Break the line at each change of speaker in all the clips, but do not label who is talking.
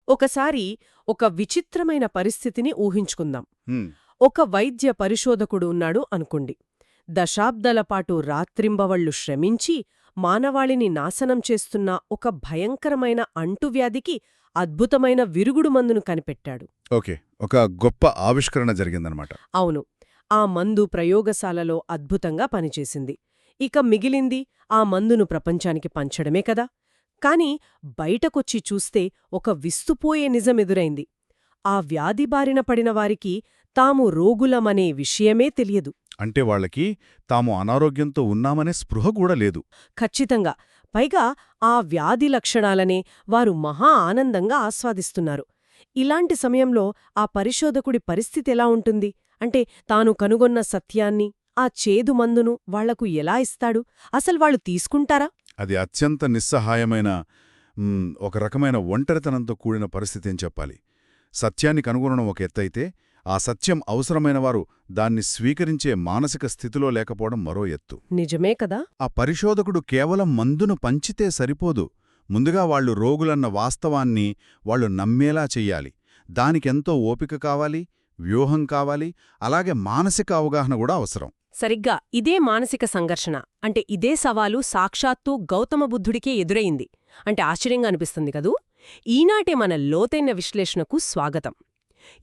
ఒకసారి ఒక విచిత్రమైన పరిస్థితిని ఊహించుకుందాం. ఒక వైద్య పరిశోధకుడు ఉన్నాడు అనుకోండి. దశాబ్దాలపాటు రాత్రింబవళ్లు శ్రమించి మానవాళిని నాశనం చేస్తున్న ఒక భయంకరమైన అంటువ్యాధికి అద్భుతమైన విరుగుడు మందును కనిపెట్టాడు.
ఓకే, ఒక గొప్ప ఆవిష్కరణ జరిగిందనమాట.
అవును. ఆ మందు ప్రయోగశాలలో అద్భుతంగా పనిచేసింది. ఇక మిగిలింది ఆ మందును ప్రపంచానికి పంచడమే కదా. కాని బయటకొచ్చి చూస్తే ఒక విస్తుపోయే నిజమెదురైంది. ఆ వ్యాధి బారిన పడిన వారికి తాము రోగులమనే విషయమే తెలియదు.
అంటే వాళ్ళకి తాము అనారోగ్యంతో ఉన్నామనే స్పృహ కూడా లేదు.
ఖచ్చితంగా. పైగా ఆ వ్యాధి లక్షణాలనే వారు మహా ఆనందంగా ఆస్వాదిస్తున్నారు. ఇలాంటి సమయంలో ఆ పరిశోధకుడి పరిస్థితెలా ఉంటుంది? అంటే తాను కనుగొన్న సత్యాన్ని, ఆ చేదు మందును వాళ్లకు ఎలా ఇస్తాడు? అసల్వాళ్లు తీసుకుంటారా?
అది అత్యంత నిస్సహాయమైన, ఒక రకమైన ఒంటరితనంతో కూడిన పరిస్థితి అని చెప్పాలి. సత్యాన్ని కనుగొనడం ఒక ఎత్తైతే, ఆ సత్యం అవసరమైన వారు దాన్ని స్వీకరించే మానసిక స్థితిలో లేకపోవడం మరో ఎత్తు.
నిజమే కదా.
ఆ పరిశోధకుడు కేవలం మందును పంచితే సరిపోదు. ముందుగా వాళ్లు రోగులన్న వాస్తవాన్ని వాళ్లు నమ్మేలా చెయ్యాలి. దానికెంతో ఓపిక కావాలి, వ్యూహం కావాలి, అలాగే మానసిక అవగాహన కూడా అవసరం.
సరిగ్గా ఇదే మానసిక సంఘర్షణ, అంటే ఇదే సవాలు సాక్షాత్తూ గౌతమ బుద్ధుడికే ఎదురయింది. అంటే ఆశ్చర్యంగా అనిపిస్తుంది కదూ. ఈనాటే మన లోతైన విశ్లేషణకు స్వాగతం.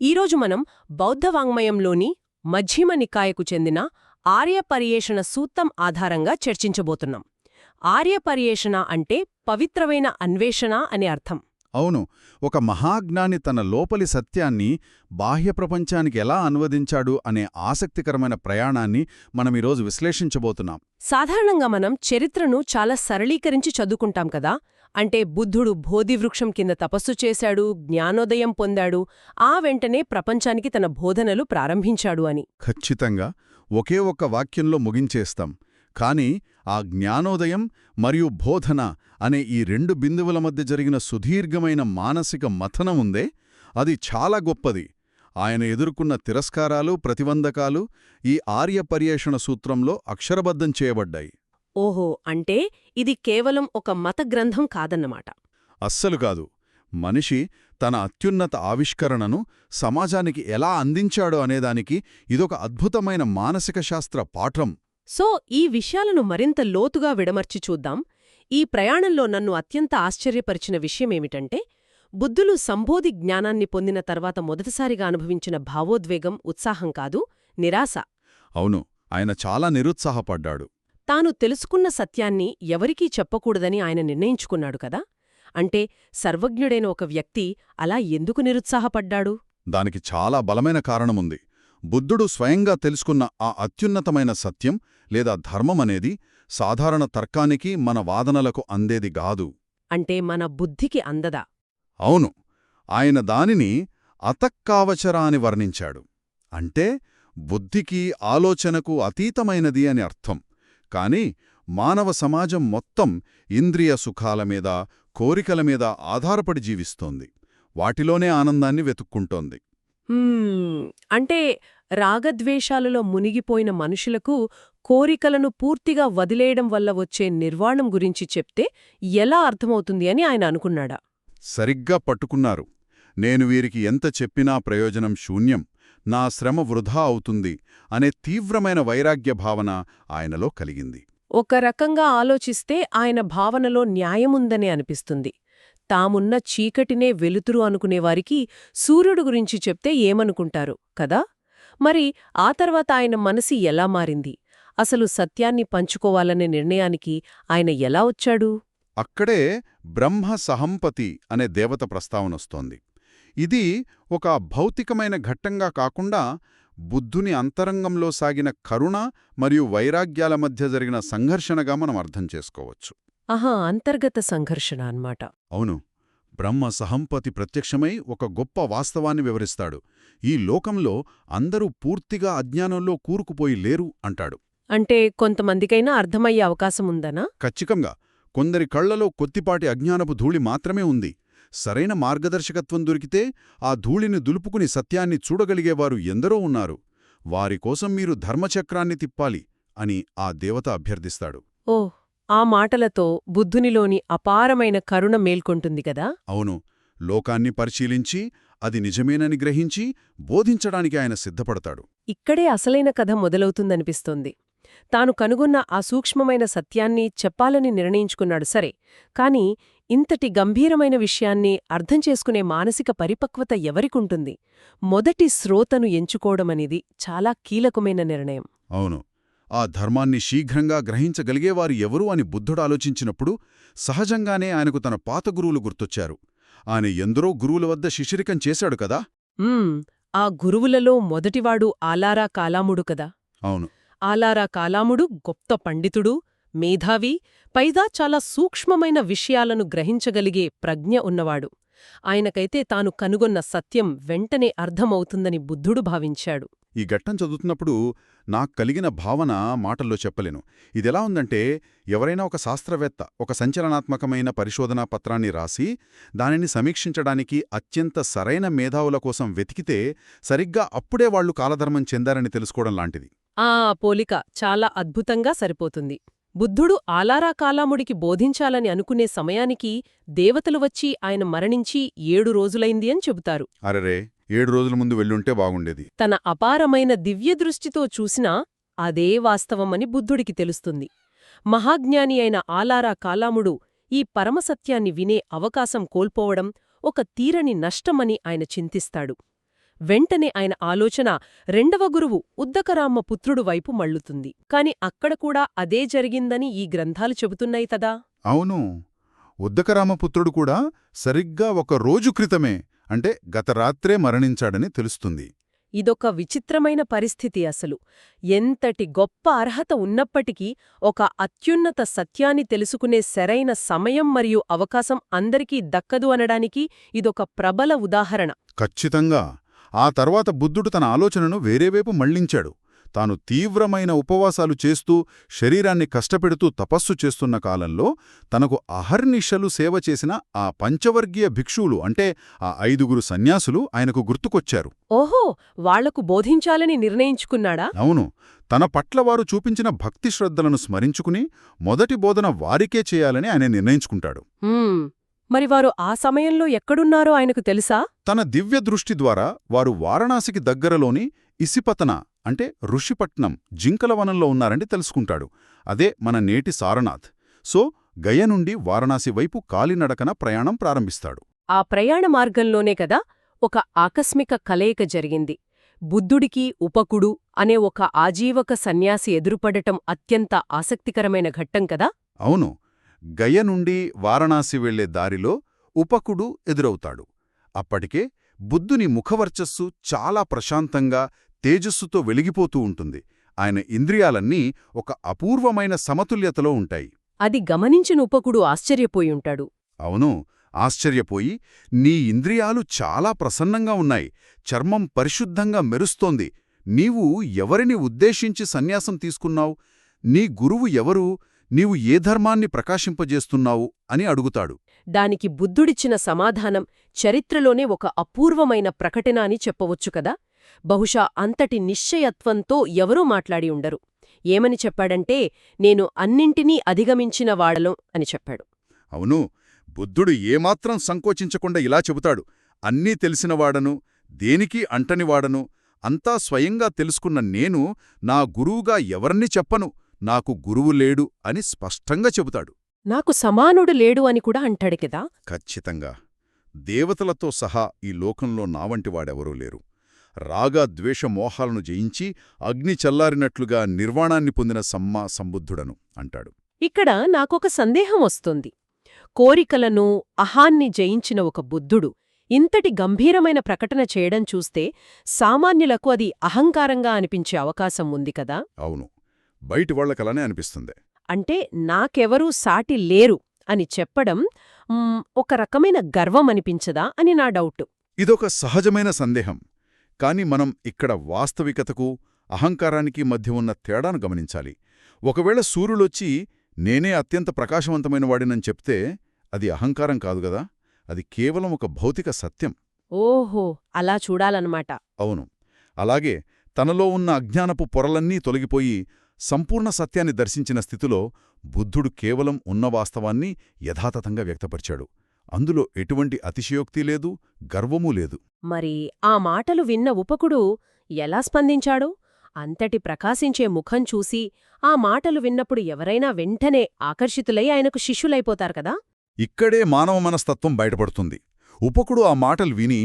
ఈరోజు మనం బౌద్ధ వాంగ్మయంలోని మధ్యమ నికాయకు చెందిన ఆర్యపర్యేషణ సూత్రం ఆధారంగా చర్చించబోతున్నాం. ఆర్యపర్యేషణ అంటే పవిత్రమైన అన్వేషణ అనే అర్థం.
అవును, ఒక మహాజ్ఞాని తన లోపలి సత్యాన్ని బాహ్య ప్రపంచానికి ఎలా అనువదించాడు అనే ఆసక్తికరమైన ప్రయాణాన్ని మనమీరోజు విశ్లేషించబోతున్నాం.
సాధారణంగా మనం చరిత్రను చాలా సరళీకరించి చదువుకుంటాం కదా. అంటే బుద్ధుడు బోధివృక్షం కింద తపస్సు చేశాడు, జ్ఞానోదయం పొందాడు, ఆ వెంటనే ప్రపంచానికి తన బోధనలు ప్రారంభించాడు అని.
ఖచ్చితంగా ఒకే ఒక్క వాక్యంలో ముగించేస్తాం. కాని ఆ జ్ఞానోదయం మరియు బోధన అనే ఈ రెండు బిందువుల మధ్య జరిగిన సుదీర్ఘమైన మానసిక మథనముందే, అది చాలా గొప్పది. ఆయన ఎదుర్కొన్న తిరస్కారాలు, ప్రతిబంధకాలు ఈ ఆర్యపర్యేషణ సూత్రంలో అక్షరబద్ధం చేయబడ్డాయి.
ఓహో, అంటే ఇది కేవలం ఒక మత గ్రంథం కాదన్నమాట.
అస్సలు కాదు. మనిషి తన అత్యున్నత ఆవిష్కరణను సమాజానికి ఎలా అందించాడో అనేదానికి ఇదొక అద్భుతమైన మానసిక శాస్త్ర పాఠం.
సో ఈ విషయాలను మరింత లోతుగా విడమర్చి చూద్దాం. ఈ ప్రయాణంలో నన్ను అత్యంత ఆశ్చర్యపరిచిన విషయమేమిటంటే, బుద్ధులు సంబోధి జ్ఞానాన్ని పొందిన తర్వాత మొదటిసారిగా అనుభవించిన భావోద్వేగం, ఉత్సాహం కాదు, నిరాశ.
అవును, ఆయన చాలా నిరుత్సాహపడ్డాడు.
తాను తెలుసుకున్న సత్యాన్ని ఎవరికీ చెప్పకూడదని ఆయన నిర్ణయించుకున్నాడు కదా. అంటే సర్వజ్ఞుడైన ఒక వ్యక్తి అలా ఎందుకు నిరుత్సాహపడ్డాడు?
దానికి చాలా బలమైన కారణముంది. బుద్ధుడు స్వయంగా తెలుసుకున్న ఆ అత్యున్నతమైన సత్యం లేదా ధర్మమనేది సాధారణ తర్కానికి, మన వాదనలకు అందేది గాదు.
అంటే మన బుద్ధికి అందదా?
అవును, ఆయన దానిని అతక్కావచర అని వర్ణించాడు. అంటే బుద్ధికి, ఆలోచనకు అతీతమైనది అని అర్థం. కాని మానవ సమాజం మొత్తం ఇంద్రియ సుఖాల మీద, కోరికల మీద ఆధారపడి జీవిస్తోంది. వాటిలోనే ఆనందాన్ని వెతుక్కుంటోంది.
అంటే రాగద్వేషాలలో మునిగిపోయిన మనుషులకు కోరికలను పూర్తిగా వదిలేయడం వల్ల వచ్చే నిర్వాణం గురించి చెప్తే ఎలా అర్థమవుతుంది అని ఆయన అనుకున్నాడా?
సరిగ్గా పట్టుకున్నారు. నేను వీరికి ఎంత చెప్పినా ప్రయోజనం శూన్యం, నా శ్రమ వృధా అవుతుంది అనే తీవ్రమైన వైరాగ్య భావన ఆయనలో కలిగింది.
ఒక రకంగా ఆలోచిస్తే ఆయన భావనలో న్యాయముందనే అనిపిస్తుంది. తామున్న చీకటినే వెలుతురు అనుకునేవారికి సూర్యుడు గురించి చెప్తే ఏమనుకుంటారు కదా. మరి ఆ తర్వాత ఆయన మనసు ఎలా మారింది? అసలు సత్యాన్ని పంచుకోవాలనే నిర్ణయానికి ఆయన ఎలా వచ్చాడు?
అక్కడే బ్రహ్మ సహంపతి అనే దేవత ప్రస్తావనొస్తోంది. ఇది ఒక భౌతికమైన ఘట్టంగా కాకుండా బుద్ధుని అంతరంగంలో సాగిన కరుణ మరియు వైరాగ్యాల మధ్య జరిగిన సంఘర్షణగా మనం అర్థం చేసుకోవచ్చు.
అంతర్గత సంఘర్షణ అన్నమాట.
అవును, బ్రహ్మ సహంపతి ప్రత్యక్షమై ఒక గొప్ప వాస్తవాన్ని వివరిస్తాడు. ఈ లోకంలో అందరూ పూర్తిగా అజ్ఞానంలో కూరుకుపోయి లేరు అంటాడు.
అంటే కొంతమందికైనా అర్థమయ్యే అవకాశముందనా?
ఖచ్చితంగా. కొందరి కళ్లలో కొద్దిపాటి అజ్ఞానపు ధూళి మాత్రమే ఉంది. సరైన మార్గదర్శకత్వం దొరికితే ఆ ధూళిని దులుపుకుని సత్యాన్ని చూడగలిగేవారు ఎందరో ఉన్నారు. వారికోసం మీరు ధర్మచక్రాన్ని తిప్పాలి అని ఆ దేవత అభ్యర్థిస్తాడు.
ఆ మాటలతో బుద్ధునిలోని అపారమైన కరుణ మేల్కొంటుంది కదా.
అవును, లోకాన్ని పరిశీలించి అది నిజమేనని గ్రహించి బోధించడానికి ఆయన సిద్ధపడతాడు.
ఇక్కడే అసలైన కథ మొదలవుతుందనిపిస్తోంది. తాను కనుగొన్న ఆ సూక్ష్మమైన సత్యాన్ని చెప్పాలని నిర్ణయించుకున్నాడు సరే, కాని ఇంతటి గంభీరమైన విషయాన్ని అర్థం చేసుకునే మానసిక పరిపక్వత ఎవరికుంటుంది? మొదటి శ్రోతను ఎంచుకోవడమనేది చాలా కీలకమైన నిర్ణయం.
అవును. ఆ ధర్మాన్ని శీఘ్రంగా గ్రహించగలిగేవారు ఎవరు అని బుద్ధుడు ఆలోచించినప్పుడు సహజంగానే ఆయనకు తన పాత గురువులు గుర్తొచ్చారు. ఆయన ఎందరో గురువుల వద్ద శిష్యరికం చేశాడు కదా.
ఆ గురువులలో మొదటివాడు ఆలారా కాలాముడు కదా.
అవును.
ఆలారా కాలాముడు గొప్ప పండితుడు, మేధావి, పైగా చాలా సూక్ష్మమైన విషయాలను గ్రహించగలిగే ప్రజ్ఞ ఉన్నవాడు. ఆయనకైతే తాను కనుగొన్న సత్యం వెంటనే అర్థమవుతుందని బుద్ధుడు భావించాడు.
ఈ ఘట్టం చదువుతున్నప్పుడు నాకు కలిగిన భావన మాటల్లో చెప్పలేను. ఇదెలా ఉందంటే, ఎవరైనా ఒక శాస్త్రవేత్త ఒక సంచలనాత్మకమైన పరిశోధనా పత్రాన్ని రాసి దానిని సమీక్షించడానికి అత్యంత సరైన మేధావుల కోసం వెతికితే సరిగ్గా అప్పుడే వాళ్లు కాలధర్మం చెందారని తెలుసుకోవడం లాంటిది.
ఆ పోలిక చాలా అద్భుతంగా సరిపోతుంది. బుద్ధుడు ఆలారా కాలాముడికి బోధించాలని అనుకునే సమయానికి దేవతలు వచ్చి ఆయన మరణించి 7 రోజులైంది అని చెబుతారు.
అరెరే, 7 రోజుల ముందు వెళ్ళుంటే బాగుండేది.
తన అపారమైన దివ్యదృష్టితో చూసినా అదే వాస్తవమని బుద్ధుడికి తెలుస్తుంది. మహాజ్ఞాని అయిన ఆలారా కాలాముడు ఈ పరమసత్యాన్ని వినే అవకాశం కోల్పోవడం ఒక తీరని నష్టమని ఆయన చింతిస్తాడు. వెంటనే ఆయన ఆలోచన రెండవ గురువు ఉద్దకరామ పుత్రుడు వైపు మళ్ళుతుంది. కాని అక్కడ కూడా అదే జరిగిందని ఈ గ్రంథాలు చెబుతున్నాయి కదా.
అవును. ఉద్దకరామపుత్రుడు కూడా సరిగ్గా 1 రోజు క్రితమే, అంటే గత రాత్రే మరణించాడని తెలుస్తుంది.
ఇదొక విచిత్రమైన పరిస్థితి అసలు. ఎంతటి గొప్ప అర్హత ఉన్నప్పటికీ ఒక అత్యున్నత సత్యాన్ని తెలుసుకునే సరైన సమయం మరియు అవకాశం అందరికీ దక్కదు అనడానికి ఇదొక ప్రబల ఉదాహరణ.
ఖచ్చితంగా. ఆ తర్వాత బుద్ధుడు తన ఆలోచనను వేరేవైపు మళ్లించాడు. తాను తీవ్రమైన ఉపవాసాలు చేస్తూ శరీరాన్ని కష్టపెడుతూ తపస్సు చేస్తున్న కాలంలో తనకు అహర్నిశలు సేవ చేసిన ఆ పంచవర్గీయ భిక్షువులు, అంటే ఆ 5గురు సన్యాసులు ఆయనకు గుర్తుకొచ్చారు.
ఓహో, వాళ్లకు బోధించాలని నిర్ణయించుకున్నాడా?
అవును. తన పట్ల వారు చూపించిన భక్తి శ్రద్ధలను స్మరించుకుని మొదటి బోధన వారికే చేయాలని ఆయన నిర్ణయించుకుంటాడు.
మరి వారు ఆ సమయంలో ఎక్కడున్నారో ఆయనకు తెలుసా?
తన దివ్య దృష్టి ద్వారా వారు వారణాసికి దగ్గరలోని ఇసిపతన, అంటే ఋషిపట్నం, జింకల వనంలో ఉన్నారంటే తెలుసుకుంటాడు. అదే మన నేటి సారనాథ్. సో గయ నుండి వారణాసి వైపు కాలినడకన ప్రయాణం ప్రారంభిస్తాడు.
ఆ ప్రయాణ మార్గంలోనే కదా ఒక ఆకస్మిక కలయిక జరిగింది. బుద్ధుడికి ఉపకుడు అనే ఒక ఆజీవక సన్యాసి ఎదురుపడటం అత్యంత ఆసక్తికరమైన ఘట్టం కదా.
అవును. గయ నుండి వారణాసి వెళ్లే దారిలో ఉపకుడు ఎదురవుతాడు. అప్పటికే బుద్ధుని ముఖవర్చస్సు చాలా ప్రశాంతంగా తేజస్సుతో వెలిగిపోతూ ఉంటుంది. ఆయన ఇంద్రియాలన్నీ ఒక అపూర్వమైన సమతుల్యతలో ఉంటాయి.
అది గమనించిన ఉపకుడు ఆశ్చర్యపోయుంటాడు.
అవును, ఆశ్చర్యపోయి, నీ ఇంద్రియాలు చాలా ప్రసన్నంగా ఉన్నాయి, చర్మం పరిశుద్ధంగా మెరుస్తోంది, నీవు ఎవరిని ఉద్దేశించి సన్యాసం తీసుకున్నావు? నీ గురువు ఎవరు? నీవు ఏ ధర్మాన్ని ప్రకాశింపజేస్తున్నావు అని అడుగుతాడు.
దానికి బుద్ధుడిచ్చిన సమాధానం చరిత్రలోనే ఒక అపూర్వమైన ప్రకటన అని చెప్పవచ్చు కదా. బహుశా అంతటి నిశ్చయత్వంతో ఎవరూ మాట్లాడి ఉండరు. ఏమని చెప్పాడంటే, నేను అన్నింటినీ అధిగమించిన వాడలం అని చెప్పాడు.
అవును, బుద్ధుడు ఏమాత్రం సంకోచించకుండా ఇలా చెబుతాడు. అన్నీ తెలిసినవాడను, దేనికి అంటనివాడను, అంతా స్వయంగా తెలుసుకున్న నేను నా గురువుగా ఎవరిని చెప్పను, నాకు గురువు లేడు అని స్పష్టంగా చెబుతాడు.
నాకు సమానుడు లేడు అని కూడా అంటాడు కదా.
ఖచ్చితంగా. దేవతలతో సహా ఈ లోకంలో నావంటివాడెవరూ లేరు. రాగ ద్వేష మోహాలను జయించి అగ్ని చల్లారినట్లుగా నిర్వాణాన్ని పొందిన సంబుద్ధుడను అంటాడు.
ఇక్కడ నాకొక సందేహం వస్తుంది. కోరికలను, అహాన్ని జయించిన ఒక బుద్ధుడు ఇంతటి గంభీరమైన ప్రకటన చేయడం చూస్తే సామాన్యులకు అది అహంకారంగా అనిపించే అవకాశం ఉంది కదా.
అవును, బయటి వాళ్లకలానే అనిపిస్తుంది.
అంటే నాకెవరూ సాటి లేరు అని చెప్పడం ఒక రకమైన గర్వం అనిపించదా అని నా డౌట్.
ఇదొక సహజమైన సందేహం. కాని మనం ఇక్కడ వాస్తవికతకు అహంకారానికి మధ్య ఉన్న తేడాను గమనించాలి. ఒకవేళ సూర్యుడొచ్చి నేనే అత్యంత ప్రకాశవంతమైన వాడినని చెప్తే అది అహంకారం కాదుగదా, అది కేవలం ఒక భౌతిక సత్యం.
ఓహో, అలా చూడాలన్నమాట.
అవును. అలాగే తనలో ఉన్న అజ్ఞానపు పొరలన్నీ తొలగిపోయి సంపూర్ణ సత్యాన్ని దర్శించిన స్థితిలో బుద్ధుడు కేవలం ఉన్న వాస్తవాన్ని యథాతథంగా వ్యక్తపరిచాడు. అందులో ఎటువంటి అతిశయోక్తి లేదు, గర్వమూ లేదు.
మరి ఆ మాటలు విన్న ఉపకుడు ఎలా స్పందించాడు? అంతటి ప్రకాశించే ముఖం చూసి ఆ మాటలు విన్నప్పుడు ఎవరైనా వెంటనే ఆకర్షితులై ఆయనకు శిష్యులైపోతారు కదా?
ఇక్కడే మానవ మనస్తత్వం బయటపడుతుంది. ఉపకుడు ఆ మాటలు విని,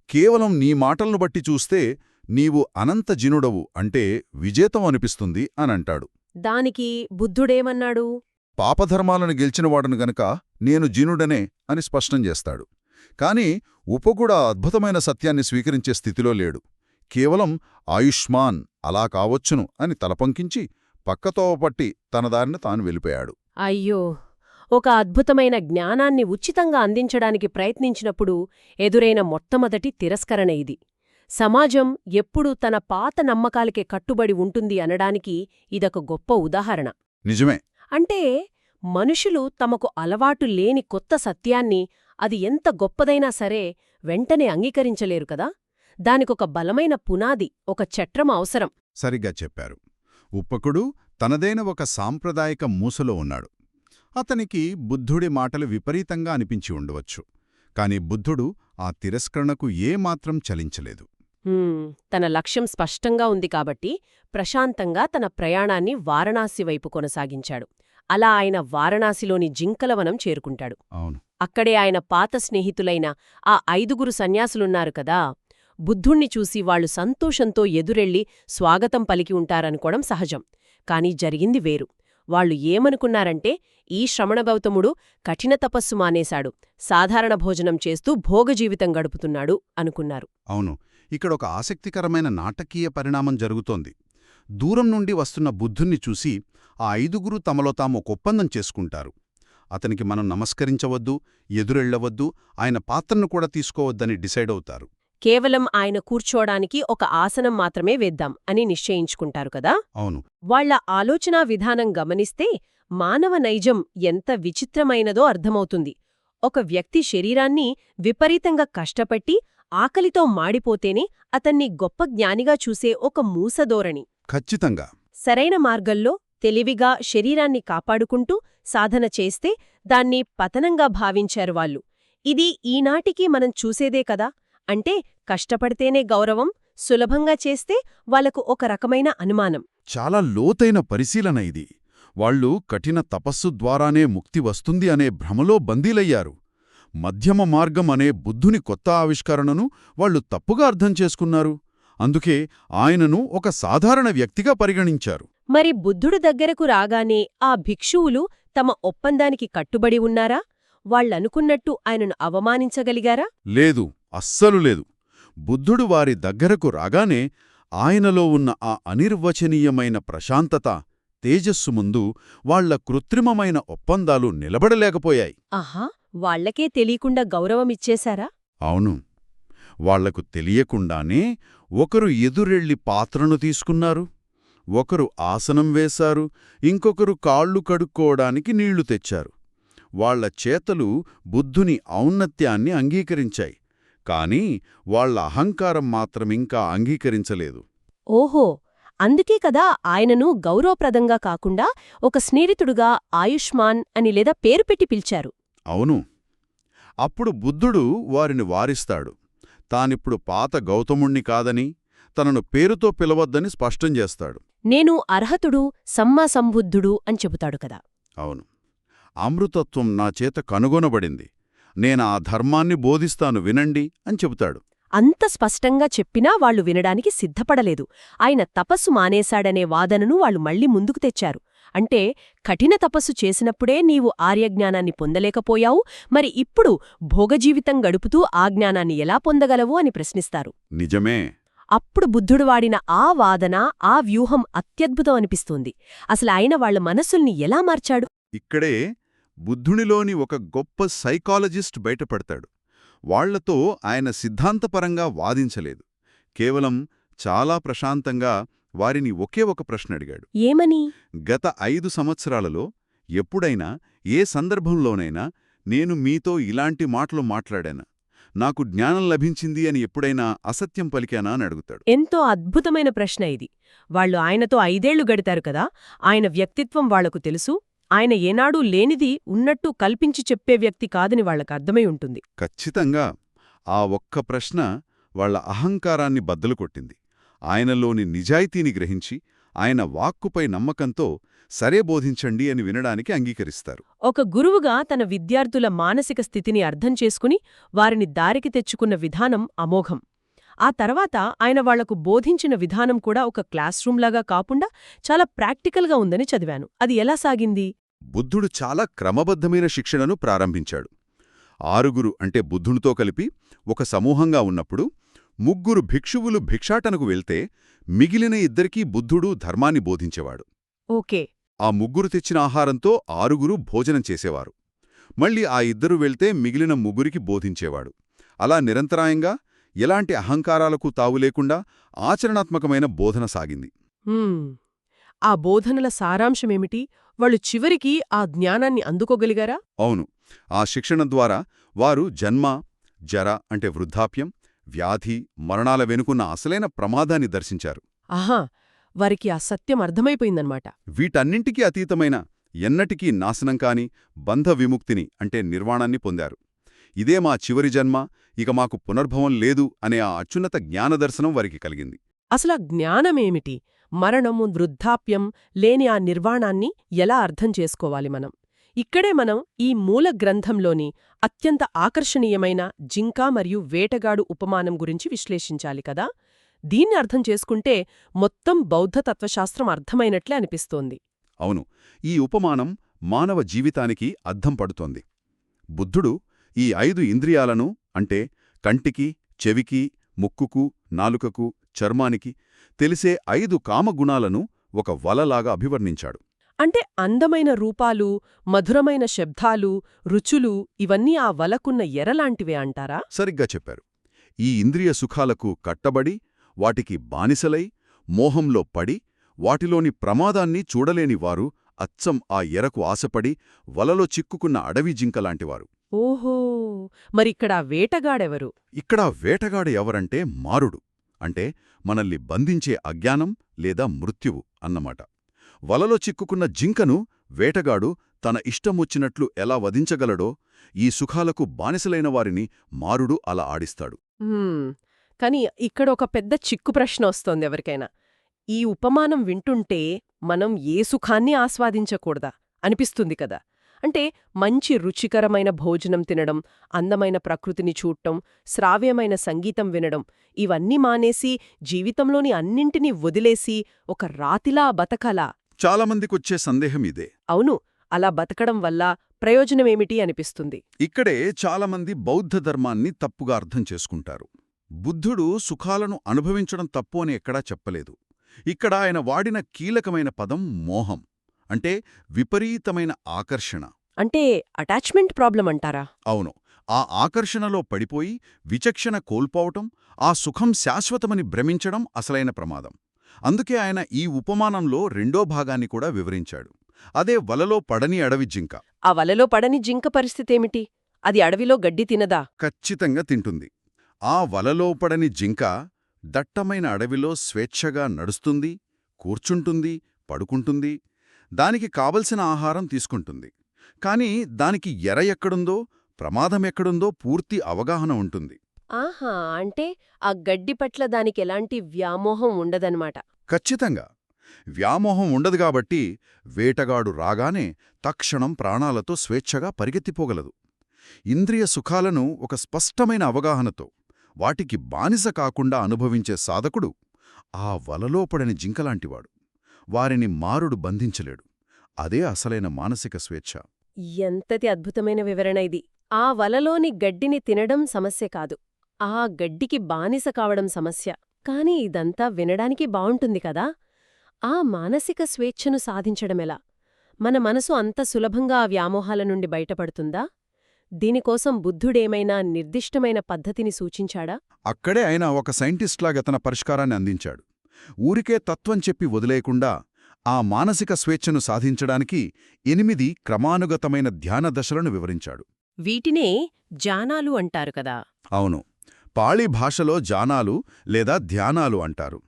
కేవలం నీ మాటలను బట్టి చూస్తే నీవు అనంతజినుడవు అంటే విజేతం అనిపిస్తుంది అనంటాడు.
దానికి బుద్ధుడేమన్నాడు?
పాపధర్మాలను గెలిచినవాడను గనక నేను జినుడనే అని స్పష్టం చేస్తాడు. కాని ఉపకుడు ఆ అద్భుతమైన సత్యాన్ని స్వీకరించే స్థితిలో లేడు. కేవలం ఆయుష్మాన్ అలా కావచ్చును అని తలపంకించి పక్కతోవ పట్టి తన దారిన తాను వెళ్ళిపోయాడు.
అయ్యో! ఒక అద్భుతమైన జ్ఞానాన్ని ఉచితంగా అందించడానికి ప్రయత్నించినప్పుడు ఎదురైన మొట్టమొదటి తిరస్కరణ ఇది. సమాజం ఎప్పుడూ తన పాత నమ్మకాలకే కట్టుబడి ఉంటుంది అనడానికి ఇదొక గొప్ప ఉదాహరణ.
నిజమే.
అంటే మనుషులు తమకు అలవాటు లేని కొత్త సత్యాన్ని, అది ఎంత గొప్పదైనా సరే, వెంటనే అంగీకరించలేరు కదా? దానికొక బలమైన పునాది, ఒక చట్రం అవసరం.
సరిగ్గా చెప్పారు. ఉపకుడు తనదైన ఒక సాంప్రదాయిక మూసలో ఉన్నాడు. అతనికి బుద్ధుడి మాటలు విపరీతంగా అనిపించి ఉండవచ్చు. కాని బుద్ధుడు ఆ తిరస్కరణకు ఏమాత్రం చలించలేదు.
తన లక్ష్యం స్పష్టంగా ఉంది కాబట్టి ప్రశాంతంగా తన ప్రయాణాన్ని వారణాసి వైపు కొనసాగించాడు. అలా ఆయన వారణాసిలోని జింకలవనం చేరుకుంటాడు.
అవును.
అక్కడే ఆయన పాత స్నేహితులైన ఆ 5 సన్యాసులున్నారు కదా. బుద్ధుణ్ణి చూసి వాళ్లు సంతోషంతో ఎదురెళ్లి స్వాగతం పలికి ఉంటారనుకోవడం సహజం. కాని జరిగింది వేరు. వాళ్లు ఏమనుకున్నారంటే, ఈ శ్రమణగౌతముడు కఠిన తపస్సు మానేశాడు, సాధారణ భోజనం చేస్తూ భోగజీవితం గడుపుతున్నాడు అనుకున్నారు.
అవును. ఇక్కడొక ఆసక్తికరమైన నాటకీయ పరిణామం జరుగుతోంది. దూరం నుండి వస్తున్న బుద్ధుణ్ణి చూసి ఆ 5 తమలో తాము ఒక ఒప్పందం చేసుకుంటారు. అతనికి మనం నమస్కరించవద్దు, ఎదురెళ్లవద్దు, ఆయన పాత్రను కూడా తీసుకోవద్దని డిసైడ్ అవుతారు.
కేవలం ఆయన కూర్చోడానికి ఒక ఆసనం మాత్రమే వేద్దాం అని నిశ్చయించుకుంటారు కదా.
అవును.
వాళ్ల ఆలోచనా విధానం గమనిస్తే మానవ నైజం ఎంత విచిత్రమైనదో అర్థమవుతుంది. ఒక వ్యక్తి శరీరాన్ని విపరీతంగా కష్టపెట్టి ఆకలితో మాడిపోతేనే అతన్ని గొప్ప జ్ఞానిగా చూసే ఒక మూసధోరణి.
ఖచ్చితంగా.
సరైన మార్గంలో తెలివిగా శరీరాన్ని కాపాడుకుంటూ సాధన చేస్తే దాన్ని పతనంగా భావించారు వాళ్ళు. ఇది ఈనాటికి మనం చూసేదే కదా. అంటే కష్టపడితేనే గౌరవం, సులభంగా చేస్తే వాళ్లకు ఒక రకమైన అనుమానం.
చాలా లోతైన పరిశీలన ఇది. వాళ్ళు కఠిన తపస్సు ద్వారానే ముక్తి వస్తుంది అనే భ్రమలో బందీలయ్యారు. మధ్యమ మార్గం అనే బుద్ధుని కొత్త ఆవిష్కరణను వాళ్లు తప్పుగా అర్థం చేసుకున్నారు. అందుకే ఆయనను ఒక సాధారణ వ్యక్తిగా పరిగణించారు.
మరి బుద్ధుడు దగ్గరకు రాగానే ఆ భిక్షువులు తమ ఒప్పందానికి కట్టుబడి ఉన్నారా? వాళ్లనుకున్నట్టు ఆయనను అవమానించగలిగారా?
లేదు, అస్సలు లేదు. బుద్ధుడు వారి దగ్గరకు రాగానే ఆయనలో ఉన్న ఆ అనిర్వచనీయమైన ప్రశాంతత, తేజస్సు ముందు వాళ్ల కృత్రిమమైన ఒప్పందాలు నిలబడలేకపోయాయి.
ఆహా, వాళ్లకే తెలియకుండా గౌరవమిచ్చేశారా?
అవును. వాళ్లకు తెలియకుండానే ఒకరు ఎదురెళ్ళి పాత్రను తీసుకున్నారు, ఒకరు ఆసనం వేశారు, ఇంకొకరు కాళ్ళు కడుక్కోవడానికి నీళ్లు తెచ్చారు. వాళ్ల చేతలు బుద్ధుని ఔన్నత్యాన్ని అంగీకరించాయి. కాని వాళ్ల అహంకారం మాత్రమింకా అంగీకరించలేదు.
ఓహో, అందుకే కదా ఆయనను గౌరవప్రదంగా కాకుండా ఒక స్నేహితుడుగా ఆయుష్మాన్ అని లేదా పేరు పెట్టి పిలిచారు.
అవును. అప్పుడు బుద్ధుడు వారిని వారిస్తాడు. తానిప్పుడు పాత గౌతముణ్ణి కాదని, తనను పేరుతో పిలవద్దని స్పష్టం చేస్తాడు.
నేను అర్హతుడు, సమ్మాసంబుద్ధుడు అని చెబుతాడు కదా.
అవును. అమృతత్వం నా చేత కనుగొనబడింది, నేనా ధర్మాన్ని బోధిస్తాను వినండి అని చెబుతాడు.
అంత స్పష్టంగా చెప్పినా వాళ్లు వినడానికి సిద్ధపడలేదు. ఆయన తపస్సు మానేశాడనే వాదనను వాళ్లు మళ్లీ ముందుకు తెచ్చారు. అంటే కఠిన తపస్సు చేసినప్పుడే నీవు ఆర్యజ్ఞానాన్ని పొందలేకపోయావు, మరి ఇప్పుడు భోగజీవితం గడుపుతూ ఆ జ్ఞానాన్ని ఎలా పొందగలవు అని ప్రశ్నిస్తారు.
నిజమే.
అప్పుడు బుద్ధుడు వాడిన ఆ వాదన, ఆ వ్యూహం అత్యద్భుతం అనిపిస్తుంది. అసలు ఆయన వాళ్ల మనస్సుల్ని ఎలా మార్చాడు?
ఇక్కడే బుద్ధునిలోని ఒక గొప్ప సైకాలజిస్ట్ బయటపడతాడు. వాళ్లతో ఆయన సిద్ధాంతపరంగా వాదించలేదు. కేవలం చాలా ప్రశాంతంగా వారిని ఒకే ఒక ప్రశ్న అడిగాడు.
ఏమని?
గత 5 సంవత్సరాలలో ఎప్పుడైనా, ఏ సందర్భంలోనైనా నేను మీతో ఇలాంటి మాటలు మాట్లాడానా, నాకు జ్ఞానం లభించింది అని ఎప్పుడైనా అసత్యం పలికానా అని అడుగుతాడు.
ఎంతో అద్భుతమైన ప్రశ్న ఇది. వాళ్లు ఆయనతో 5 ఏళ్లు గడితారు కదా. ఆయన వ్యక్తిత్వం వాళ్లకు తెలుసు. ఆయన ఏనాడూ లేనిది ఉన్నట్టు కల్పించి చెప్పే వ్యక్తి కాదని వాళ్లకర్థమై ఉంటుంది.
ఖచ్చితంగా ఆ ఒక్క ప్రశ్న వాళ్ల అహంకారాన్ని బద్దలు కొట్టింది. ఆయనలోని నిజాయితీని గ్రహించి ఆయన వాక్కుపై నమ్మకంతో సరే బోధించండి అని వినడానికి అంగీకరిస్తారు.
ఒక గురువుగా తన విద్యార్థుల మానసిక స్థితిని అర్థం చేసుకుని వారిని దారికి తెచ్చుకున్న విధానం అమోఘం. ఆ తర్వాత ఆయన వాళ్లకు బోధించిన విధానం కూడా ఒక క్లాస్ రూంలాగా కాకుండా చాలా ప్రాక్టికల్గా ఉందని చదివాను. అది ఎలా సాగింది?
బుద్ధుడు చాలా క్రమబద్ధమైన శిక్షణను ప్రారంభించాడు. 6 అంటే బుద్ధునితో కలిపి ఒక సమూహంగా ఉన్నప్పుడు 3 భిక్షువులు భిక్షాటనకు వెళ్తే మిగిలిన 2కి బుద్ధుడు ధర్మాన్ని బోధించేవాడు.
ఓకే.
ఆ 3 తెచ్చిన ఆహారంతో 6 భోజనం చేసేవారు. మళ్ళీ ఆ 2 వెళ్తే మిగిలిన 3కి బోధించేవాడు. అలా నిరంతరాయంగా ఎలాంటి అహంకారాలకు తావులేకుండా ఆచరణాత్మకమైన బోధన సాగింది.
ఆ బోధనల సారాంశమేమిటి? వాళ్ళు చివరికి ఆ జ్ఞానాన్ని అందుకోగలిగారా?
అవును. ఆ శిక్షణ ద్వారా వారు జన్మ, జర అంటే వృద్ధాప్యం, వ్యాధి, మరణాల వెనుకున్న అసలైన ప్రమాదాన్ని దర్శించారు.
ఆహా, వారికి ఆ సత్యం అర్థమైపోయిందన్నమాట.
వీటన్నింటికీ అతీతమైన, ఎన్నటికీ నాశనం కాని బంధ విముక్తిని అంటే నిర్వాణాన్ని పొందారు. ఇదే మా చివరి జన్మ, ఇక మాకు పునర్భవం లేదు అనే ఆ అత్యున్నత జ్ఞానదర్శనం వారికి కలిగింది.
అసలా జ్ఞానమేమిటి? మరణము, వృద్ధాప్యం లేని ఆ నిర్వాణాన్ని ఎలా అర్థం చేసుకోవాలి మనం? ఇక్కడే మనం ఈ మూల గ్రంథంలోని అత్యంత ఆకర్షణీయమైన జింక మరియు వేటగాడు ఉపమానం గురించి విశ్లేషించాలి కదా. దీన్ని అర్థం చేసుకుంటే మొత్తం బౌద్ధ తత్వశాస్త్రం అర్థమైనట్లే అనిపిస్తోంది.
అవును, ఈ ఉపమానం మానవ జీవితానికి అద్దం పడుతోంది. బుద్ధుడు ఈ 5 ఇంద్రియాలను అంటే కంటికి, చెవికి, ముక్కుకు, నాలుకకు, చర్మానికి తెలిసే 5 కామగుణాలను ఒక వలలాగా అభివర్ణించాడు.
అంటే అందమైన రూపాలు, మధురమైన శబ్దాలు, రుచులు ఇవన్నీ ఆ వలకున్న ఎరలాంటివే అంటారా?
సరిగ్గా చెప్పారు. ఈ ఇంద్రియ సుఖాలకు కట్టబడి, వాటికి బానిసలై, మోహంలో పడి, వాటిలోని ప్రమాదాన్ని చూడలేని వారు అచ్చం ఆ ఎరకు ఆశపడి వలలో చిక్కుకున్న అడవి జింకలాంటివారు.
ఓహో, మరిక్కడ వేటగాడెవరు?
ఇక్కడ వేటగాడు ఎవరంటే మారుడు, అంటే మనల్ని బంధించే అజ్ఞానం లేదా మృత్యువు అన్నమాట. వలలో చిక్కుకున్న జింకను వేటగాడు తన ఇష్టమొచ్చినట్లు ఎలా వధించగలడో, ఈ సుఖాలకు బానిసలైన వారిని మారుడు అలా ఆడిస్తాడు.
కాని ఇక్కడ ఒక పెద్ద చిక్కు ప్రశ్న వస్తోంది ఎవరికైనా. ఈ ఉపమానం వింటుంటే మనం ఏ సుఖాన్ని ఆస్వాదించకూడదా అనిపిస్తుంది కదా. అంటే మంచి రుచికరమైన భోజనం తినడం, అందమైన ప్రకృతిని చూడటం, శ్రావ్యమైన సంగీతం వినడం ఇవన్నీ మానేసి జీవితంలోని అన్నింటినీ వదిలేసి ఒక రాతిలా బతకాలా?
చాలామందికొచ్చే సందేహం ఇదే.
అవును, అలా బతకడం వల్ల ప్రయోజనమేమిటి అనిపిస్తుంది.
ఇక్కడే చాలామంది బౌద్ధ ధర్మాన్ని తప్పుగా అర్థం చేసుకుంటారు. బుద్ధుడు సుఖాలను అనుభవించడం తప్పు అని ఎక్కడా చెప్పలేదు. ఇక్కడ ఆయన వాడిన కీలకమైన పదం మోహం, అంటే విపరీతమైన ఆకర్షణ.
అంటే అటాచ్మెంట్ ప్రాబ్లం అంటారా?
అవును, ఆ ఆకర్షణలో పడిపోయి విచక్షణ కోల్పోవటం, ఆ సుఖం శాశ్వతమని భ్రమించడం అసలైన ప్రమాదం. అందుకే ఆయన ఈ ఉపమానంలో 2వ భాగాన్ని కూడా వివరించాడు. అదే వలలో పడని అడవి జింక.
ఆ వలలో పడని జింక పరిస్థితేమిటి? అది అడవిలో గడ్డి తినదా?
ఖచ్చితంగా తింటుంది. ఆ వలలో పడని జింక దట్టమైన అడవిలో స్వేచ్ఛగా నడుస్తుంది, కూర్చుంటుంది, పడుకుంటుంది, దానికి కావలసిన ఆహారం తీసుకుంటుంది. కాని దానికి ఎర ఎక్కడుందో, ప్రమాదమెక్కడుందో పూర్తి అవగాహన ఉంటుంది.
ఆహా, అంటే ఆ గడ్డి పట్ల దానికెలాంటి వ్యామోహం ఉండదన్నమాట.
ఖచ్చితంగా వ్యామోహం ఉండదు కాబట్టి వేటగాడు రాగానే తక్షణం ప్రాణాలతో స్వేచ్ఛగా పరిగెత్తిపోగలదు. ఇంద్రియ సుఖాలను ఒక స్పష్టమైన అవగాహనతో వాటికి బానిస కాకుండా అనుభవించే సాధకుడు ఆ వలలో పడని జింకలాంటివాడు. వారిని మారుడు బంధించలేడు. అదే అసలైన మానసిక స్వేచ్ఛ.
ఎంతటి అద్భుతమైన వివరణ ఇది! ఆ వలలోని గడ్డిని తినడం సమస్య కాదు, ఆ గడ్డికి బానిస కావడం సమస్య. కాని ఇదంతా వినడానికి బావుంటుంది కదా. ఆ మానసిక స్వేచ్ఛను సాధించడమెలా? మన మనసు అంత సులభంగా ఆ వ్యామోహాల నుండి బయటపడుతుందా? దీనికోసం బుద్ధుడేమైనా నిర్దిష్టమైన పద్ధతిని సూచించాడా?
అక్కడే ఆయన ఒక సైంటిస్ట్లాగా తన పరిష్కారాన్ని అందించాడు. ఊరికే తత్వం చెప్పి వదిలేయకుండా ఆ మానసిక స్వేచ్ఛను సాధించడానికి 8 క్రమానుగతమైన ధ్యాన దశలను వివరించాడు.
వీటినే జానాలు అంటారు కదా.
అవును, పాళీ భాషలో జానాలు లేదా ధ్యానాలు అంటారు.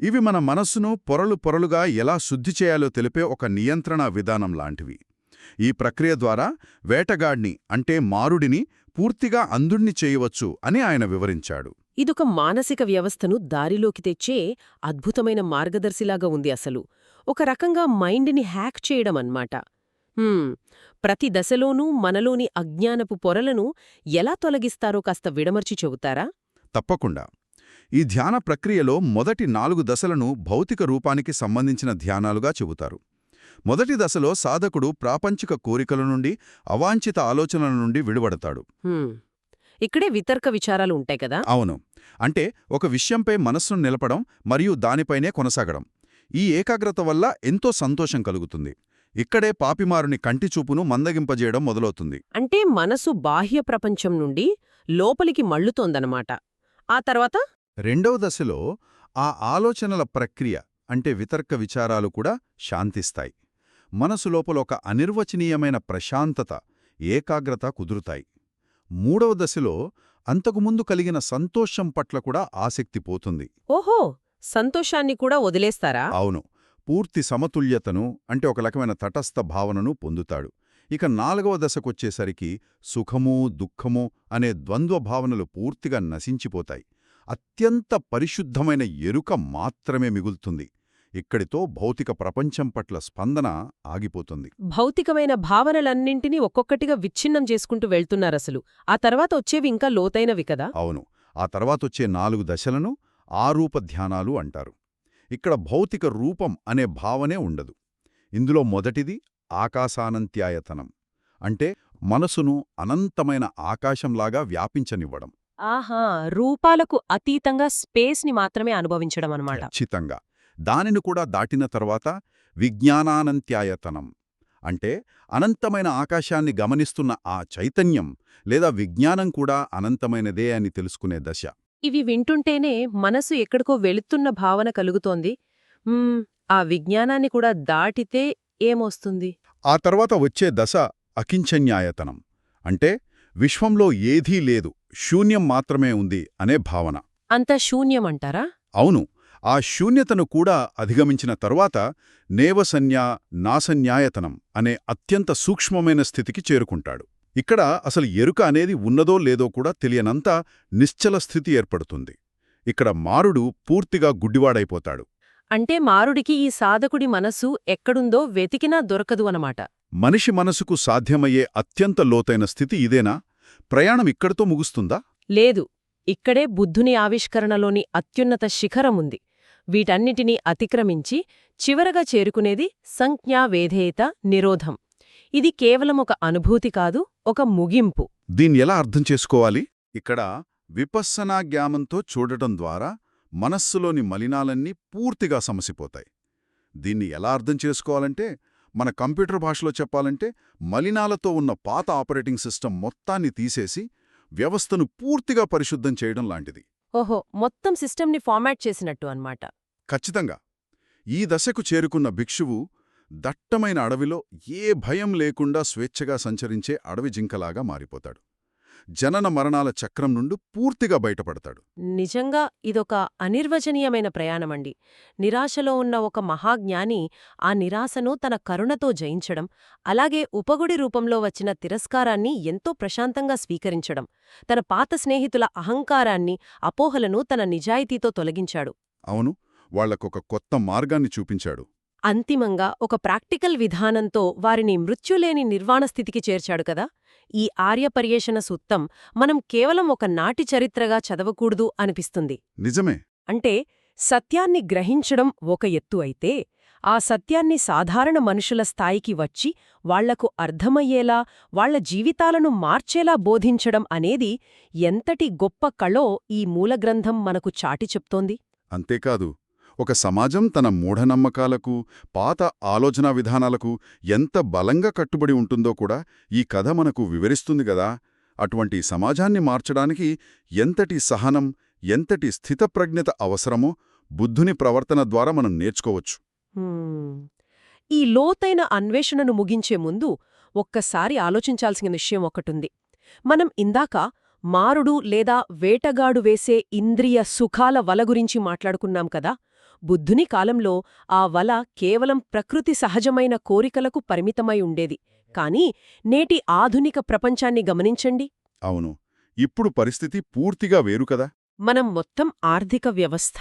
ఇవి మన మనస్సును పొరలు పొరలుగా ఎలా శుద్ధి చేయాలో తెలిపే ఒక నియంత్రణ విధానం లాంటివి. ఈ ప్రక్రియ ద్వారా వేటగాడ్ని అంటే మారుడిని పూర్తిగా అంధుణ్ణి చేయవచ్చు అని ఆయన వివరించాడు.
ఇదొక మానసిక వ్యవస్థను దారిలోకి తెచ్చే అద్భుతమైన మార్గదర్శిలాగా ఉంది అసలు. ఒక రకంగా మైండ్ని హ్యాక్ చేయడమన్నమాట. ప్రతి దశలోనూ మనలోని అజ్ఞానపు పొరలను ఎలా తొలగిస్తారో కాస్త విడమర్చి చెబుతారా?
తప్పకుండా. ఈ ధ్యాన ప్రక్రియలో మొదటి 4 దశలను భౌతిక రూపానికి సంబంధించిన ధ్యానాలుగా చెబుతారు. మొదటి దశలో సాధకుడు ప్రాపంచిక కోరికల నుండి, అవాంఛిత ఆలోచనల నుండి విడువడతాడు.
ఇక్కడే వితర్క విచారాలు ఉంటాయి కదా?
అవును. అంటే ఒక విషయంపై మనస్సును నిలపడం మరియు దానిపైనే కొనసాగడం. ఈ ఏకాగ్రత వల్ల ఎంతో సంతోషం కలుగుతుంది. ఇక్కడే పాపిమారుని కంటిచూపును మందగింపజేయడం మొదలవుతుంది.
అంటే మనసు బాహ్య ప్రపంచం నుండి లోపలికి మళ్ళుతోందనమాట. ఆ తర్వాత
రెండవ దశలో ఆ ఆలోచనల ప్రక్రియ అంటే వితర్క విచారాలు కూడా శాంతిస్తాయి. మనసు లోపల ఒక అనిర్వచనీయమైన ప్రశాంతత, ఏకాగ్రత కుదురుతాయి. మూడవ దశలో అంతకుముందు కలిగిన సంతోషం పట్ల కూడా ఆసక్తి పోతుంది.
ఓహో, సంతోషాన్ని కూడా వదిలేస్తారా?
అవును. పూర్తి సమతుల్యతను అంటే ఒక రకమైన తటస్థ భావనను పొందుతాడు. ఇక 4వ దశకొచ్చేసరికి సుఖమూ దుఃఖమూ అనే ద్వంద్వ భావనలు పూర్తిగా నశించిపోతాయి. అత్యంత పరిశుద్ధమైన ఎరుక మాత్రమే మిగులుతుంది. ఇక్కడితో భౌతిక ప్రపంచం పట్ల స్పందన ఆగిపోతుంది.
భౌతికమైన భావనలన్నింటినీ ఒక్కొక్కటిగా విచ్ఛిన్నం చేసుకుంటూ వెళ్తున్నారసలు. ఆ తర్వాత వచ్చేవి ఇంకా లోతైనవి కదా?
అవును. ఆ తర్వాతొచ్చే 4 దశలను ఆరూప ధ్యానాలు అంటారు. ఇక్కడ భౌతిక రూపం అనే భావనే ఉండదు. ఇందులో మొదటిది ఆకాశానంత్యాయతనం. అంటే మనసును అనంతమైన ఆకాశంలాగా వ్యాపించనివ్వడం.
ఆహా, రూపాలకు అతీతంగా స్పేస్ని మాత్రమే అనుభవించడం అన్నమాట.
ఖచ్చితంగా. దానిని కూడా దాటిన తర్వాత విజ్ఞానానంత్యాయతనం. అంటే అనంతమైన ఆకాశాన్ని గమనిస్తున్న ఆ చైతన్యం లేదా విజ్ఞానం కూడా అనంతమైనదే అని తెలుసుకునే దశ.
ఇవి వింటుంటేనే మనసు ఎక్కడికో వెళుతున్న భావన కలుగుతోంది. ఆ విజ్ఞానాన్ని కూడా దాటితే ఏమొస్తుంది?
ఆ తర్వాత వచ్చే దశ అకించన్యాయతనం. అంటే విశ్వంలో ఏదీ లేదు, శూన్యం మాత్రమే ఉంది అనే భావన.
అంత శూన్యమంటారా?
అవును. ఆ శూన్యతను కూడా అధిగమించిన తరువాత నేవసన్యా నాసన్యాయతనం అనే అత్యంత సూక్ష్మమైన స్థితికి చేరుకుంటాడు. ఇక్కడ అసలు ఎరుక అనేది ఉన్నదో లేదో కూడా తెలియనంత నిశ్చల స్థితి ఏర్పడుతుంది. ఇక్కడ మారుడు పూర్తిగా గుడ్డివాడైపోతాడు.
అంటే మారుడికి ఈ సాధకుడి మనసు ఎక్కడుందో వెతికినా దొరకదు అనమాట.
మనిషి మనసుకు సాధ్యమయ్యే అత్యంత లోతైన స్థితి ఇదేనా? ప్రయాణం ఇక్కడితో ముగుస్తుందా?
లేదు, ఇక్కడే బుద్ధుని ఆవిష్కరణలోని అత్యున్నత శిఖరముంది. వీటన్నిటినీ అతిక్రమించి చివరగా చేరుకునేది సంజ్ఞావేధేయత నిరోధం. ఇది కేవలం ఒక అనుభూతి కాదు, ఒక ముగింపు.
దీన్నెలా అర్థం చేసుకోవాలి? ఇక్కడ విపస్సనా జ్ఞానంతో చూడటం ద్వారా మనస్సులోని మలినాలన్నీ పూర్తిగా సమసిపోతాయి. దీన్ని ఎలా అర్థం చేసుకోవాలంటే, మన కంప్యూటర్ భాషలో చెప్పాలంటే మలినాలతో ఉన్న పాత ఆపరేటింగ్ సిస్టమ్ మొత్తాన్ని తీసేసి వ్యవస్థను పూర్తిగా పరిశుద్ధం చేయడం లాంటిది.
ఓహో, మొత్తం సిస్టమ్ని ఫార్మాట్ చేసినట్టు అన్నమాట.
ఖచ్చితంగా. ఈ దశకు చేరుకున్న భిక్షువు దట్టమైన అడవిలో ఏ భయం లేకుండా స్వేచ్ఛగా సంచరించే అడవి జింకలాగా మారిపోతాడు. జనన మరణాల చక్రం నుండి పూర్తిగా బయటపడతాడు.
నిజంగా ఇదొక అనిర్వచనీయమైన ప్రయాణమండి. నిరాశలో ఉన్న ఒక మహాజ్ఞాని ఆ నిరాశను తన కరుణతో జయించడం, అలాగే ఉపగుడి రూపంలో వచ్చిన తిరస్కారాన్ని ఎంతో ప్రశాంతంగా స్వీకరించడం, తన పాత స్నేహితుల అహంకారాన్ని, అపోహలను తన నిజాయితీతో తొలగించాడు.
అవును, వాళ్లకొక కొత్త మార్గాన్ని చూపించాడు.
అంతిమంగా ఒక ప్రాక్టికల్ విధానంతో వారిని మృత్యులేని నిర్వాణస్థితికి చేర్చాడు కదా. ఈ ఆర్యపర్యేషణ సూత్తం మనం కేవలం ఒక నాటి చరిత్రగా చదవకూడదు అనిపిస్తుంది.
నిజమే.
అంటే సత్యాన్ని గ్రహించడం ఒక ఎత్తు అయితే, ఆ సత్యాన్ని సాధారణ మనుషుల స్థాయికి వచ్చి వాళ్లకు అర్థమయ్యేలా, వాళ్ల జీవితాలను మార్చేలా బోధించడం అనేది ఎంతటి గొప్ప కళో ఈ మూలగ్రంథం మనకు చాటి చెప్తోంది.
అంతేకాదు, ఒక సమాజం తన మూఢనమ్మకాలకు, పాత ఆలోచనా విధానాలకు ఎంత బలంగా కట్టుబడి ఉంటుందో కూడా ఈ కథ మనకు వివరిస్తుంది గదా. అటువంటి సమాజాన్ని మార్చడానికి ఎంతటి సహనం, ఎంతటి స్థితప్రజ్ఞత అవసరమో బుద్ధుని ప్రవర్తన ద్వారా మనం నేర్చుకోవచ్చు.
ఈ లోతైన అన్వేషణను ముగించే ముందు ఒక్కసారి ఆలోచించాల్సిన విషయం ఒకటుంది. మనం ఇందాక మారుడు లేదా వేటగాడు వేసే ఇంద్రియ సుఖాల వల గురించి మాట్లాడుకున్నాం కదా. బుద్ధుని కాలంలో ఆ వల కేవలం ప్రకృతి సహజమైన కోరికలకు పరిమితమై ఉండేది. కానీ నేటి ఆధునిక ప్రపంచాన్ని గమనించండి.
అవును. ఇప్పుడు పరిస్థితి పూర్తిగా వేరు కదా.
మనం మొత్తం ఆర్థిక వ్యవస్థ,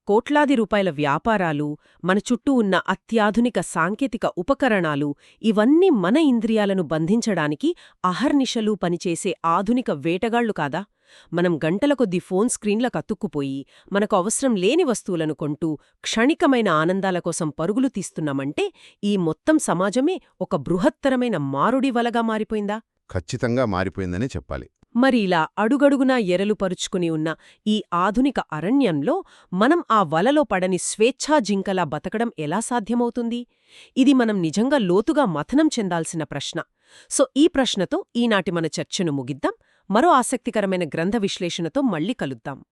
కోట్లాది రూపాయల వ్యాపారాలు, మన చుట్టూ ఉన్న అత్యాధునిక సాంకేతిక ఉపకరణాలు ఇవన్నీ మన ఇంద్రియాలను బంధించడానికి అహర్నిశలు పనిచేసే ఆధునిక వేటగాళ్లు కాదా? మనం గంటల కొద్దీ ఫోన్ స్క్రీన్లకు అతుక్కుపోయి, మనకు అవసరం లేని వస్తువులను కొంటూ క్షణికమైన ఆనందాల కోసం పరుగులు తీస్తున్నామంటే ఈ మొత్తం సమాజమే ఒక బృహత్తరమైన మారుడి వలగా మారిపోయిందా?
ఖచ్చితంగా మారిపోయిందనే చెప్పాలి.
మరి ఇలా అడుగడుగునా ఎరలు పరుచుకుని ఉన్న ఈ ఆధునిక అరణ్యంలో మనం ఆ వలలో పడని స్వేచ్ఛా జింకలా బతకడం ఎలా సాధ్యమవుతుంది? ఇది మనం నిజంగా లోతుగా మథనం చెందాల్సిన ప్రశ్న. సో ఈ ప్రశ్నతో ఈనాటి మన చర్చను ముగిద్దాం. మరో ఆసక్తికరమైన గ్రంథ విశ్లేషణతో మళ్ళీ కలుద్దాం.